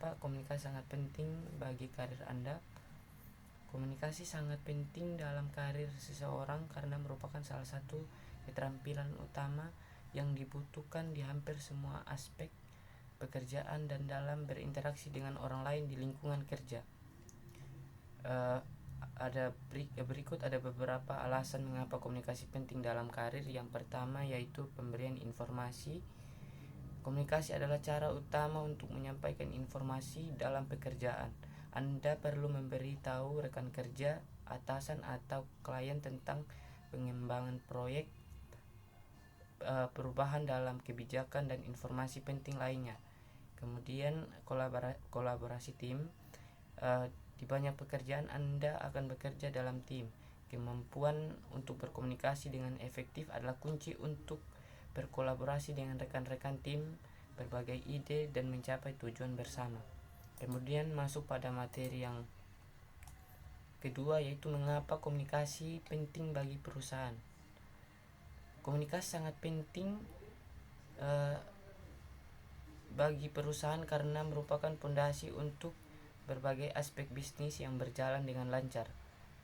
Mengapa komunikasi sangat penting bagi karir Anda? Komunikasi sangat penting dalam karir seseorang karena merupakan salah satu keterampilan utama yang dibutuhkan di hampir semua aspek pekerjaan dan dalam berinteraksi dengan orang lain di lingkungan kerja. Berikut ada beberapa alasan mengapa komunikasi penting dalam karir. Yang pertama yaitu pemberian informasi. Komunikasi adalah cara utama untuk menyampaikan informasi dalam pekerjaan. Anda perlu memberitahu rekan kerja, atasan atau klien tentang pengembangan proyek, perubahan dalam kebijakan dan informasi penting lainnya. Kemudian kolaborasi tim. Di banyak pekerjaan Anda akan bekerja dalam tim. Kemampuan untuk berkomunikasi dengan efektif adalah kunci untuk berkolaborasi dengan rekan-rekan tim, berbagai ide, dan mencapai tujuan bersama. Kemudian masuk pada materi yang kedua, yaitu mengapa komunikasi penting bagi perusahaan. Komunikasi sangat penting bagi perusahaan karena merupakan fondasi untuk berbagai aspek bisnis yang berjalan dengan lancar.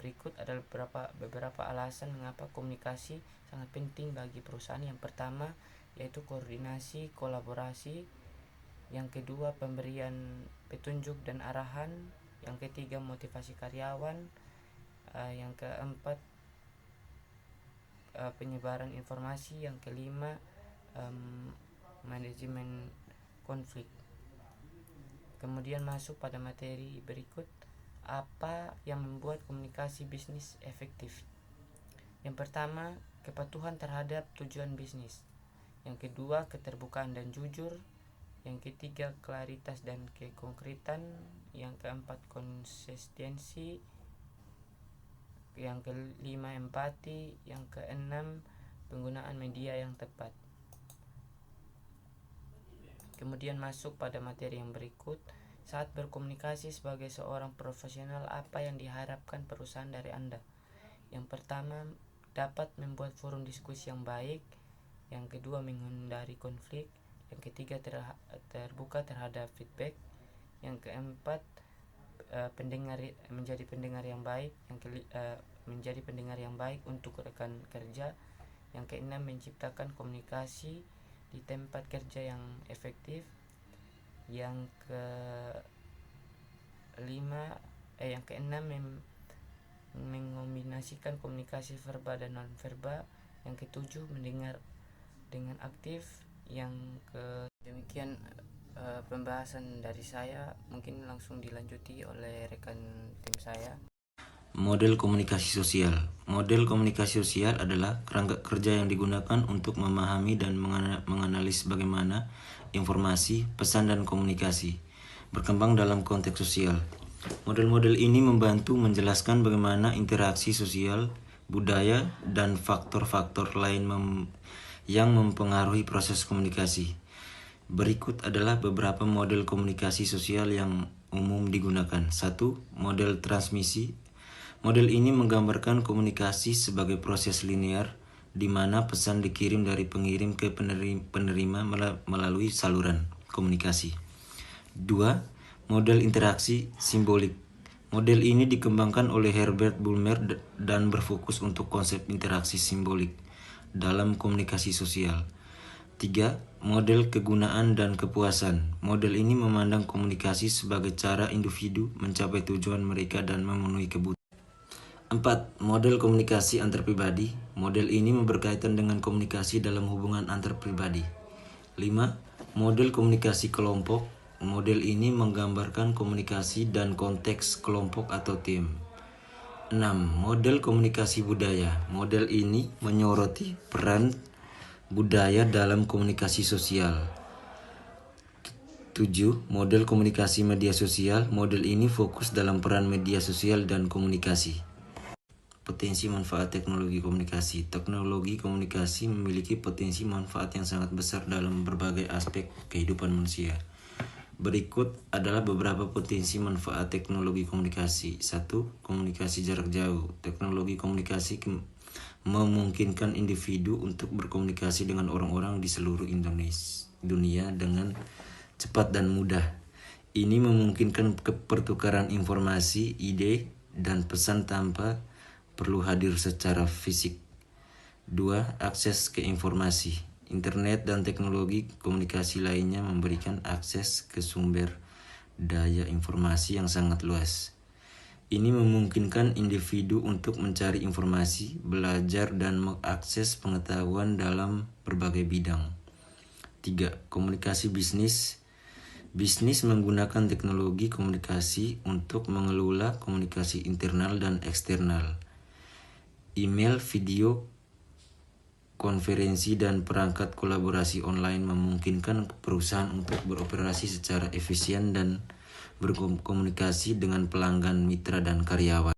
Berikut adalah beberapa alasan mengapa komunikasi sangat penting bagi perusahaan. Yang pertama yaitu koordinasi, kolaborasi. Yang kedua pemberian petunjuk dan arahan. Yang ketiga motivasi karyawan. Yang keempat penyebaran informasi. Yang kelima manajemen konflik. Kemudian masuk pada materi berikut, apa yang membuat komunikasi bisnis efektif. Yang pertama, kepatuhan terhadap tujuan bisnis. Yang kedua, keterbukaan dan jujur. Yang ketiga, klaritas dan kekonkretan. Yang keempat, konsistensi. Yang kelima, empati. Yang keenam, penggunaan media yang tepat. Kemudian masuk pada materi yang berikut. Saat berkomunikasi sebagai seorang profesional, apa yang diharapkan perusahaan dari Anda? Yang pertama, dapat membuat forum diskusi yang baik. Yang kedua, menghindari konflik. Yang ketiga, terbuka terhadap feedback. Yang keempat, menjadi pendengar yang baik. Menjadi pendengar yang baik untuk rekan kerja. Yang keenam, menciptakan komunikasi di tempat kerja yang efektif. Yang keenam, mengombinasikan komunikasi verbal dan non verbal. Yang ketujuh, mendengar dengan aktif. Demikian pembahasan dari saya. Mungkin langsung dilanjuti oleh rekan tim saya. Model komunikasi sosial. Model komunikasi sosial adalah kerangka kerja yang digunakan untuk memahami dan menganalisis bagaimana informasi, pesan, dan komunikasi berkembang dalam konteks sosial. Model-model ini membantu menjelaskan bagaimana interaksi sosial, budaya, dan faktor-faktor lain yang mempengaruhi proses komunikasi. Berikut adalah beberapa model komunikasi sosial yang umum digunakan. 1. Model transmisi. Model ini menggambarkan komunikasi sebagai proses linear di mana pesan dikirim dari pengirim ke penerima melalui saluran komunikasi. 2. Model interaksi simbolik. Model ini dikembangkan oleh Herbert Bulmer dan berfokus untuk konsep interaksi simbolik dalam komunikasi sosial. 3. Model kegunaan dan kepuasan. Model ini memandang komunikasi sebagai cara individu mencapai tujuan mereka dan memenuhi kebutuhan. 4. Model komunikasi antar pribadi. Model ini berkaitan dengan komunikasi dalam hubungan antar pribadi. 5. Model komunikasi kelompok. Model ini menggambarkan komunikasi dan konteks kelompok atau tim. 6. Model komunikasi budaya. Model ini menyoroti peran budaya dalam komunikasi sosial. 7. Model komunikasi media sosial. Model ini fokus dalam peran media sosial dan komunikasi. Potensi manfaat teknologi komunikasi. Teknologi komunikasi memiliki potensi manfaat yang sangat besar dalam berbagai aspek kehidupan manusia. Berikut adalah beberapa potensi manfaat teknologi komunikasi. 1. Komunikasi jarak jauh. Teknologi komunikasi memungkinkan individu untuk berkomunikasi dengan orang-orang di seluruh dunia dengan cepat dan mudah. Ini memungkinkan pertukaran informasi, ide, dan pesan tanpa perlu hadir secara fisik. 2. Akses ke informasi. Internet dan teknologi komunikasi lainnya memberikan akses ke sumber daya informasi yang sangat luas. Ini memungkinkan individu untuk mencari informasi, belajar, dan mengakses pengetahuan dalam berbagai bidang. 3. Komunikasi bisnis. Bisnis menggunakan teknologi komunikasi untuk mengelola komunikasi internal dan eksternal. Email, video, konferensi, dan perangkat kolaborasi online memungkinkan perusahaan untuk beroperasi secara efisien dan berkomunikasi dengan pelanggan, mitra, dan karyawan.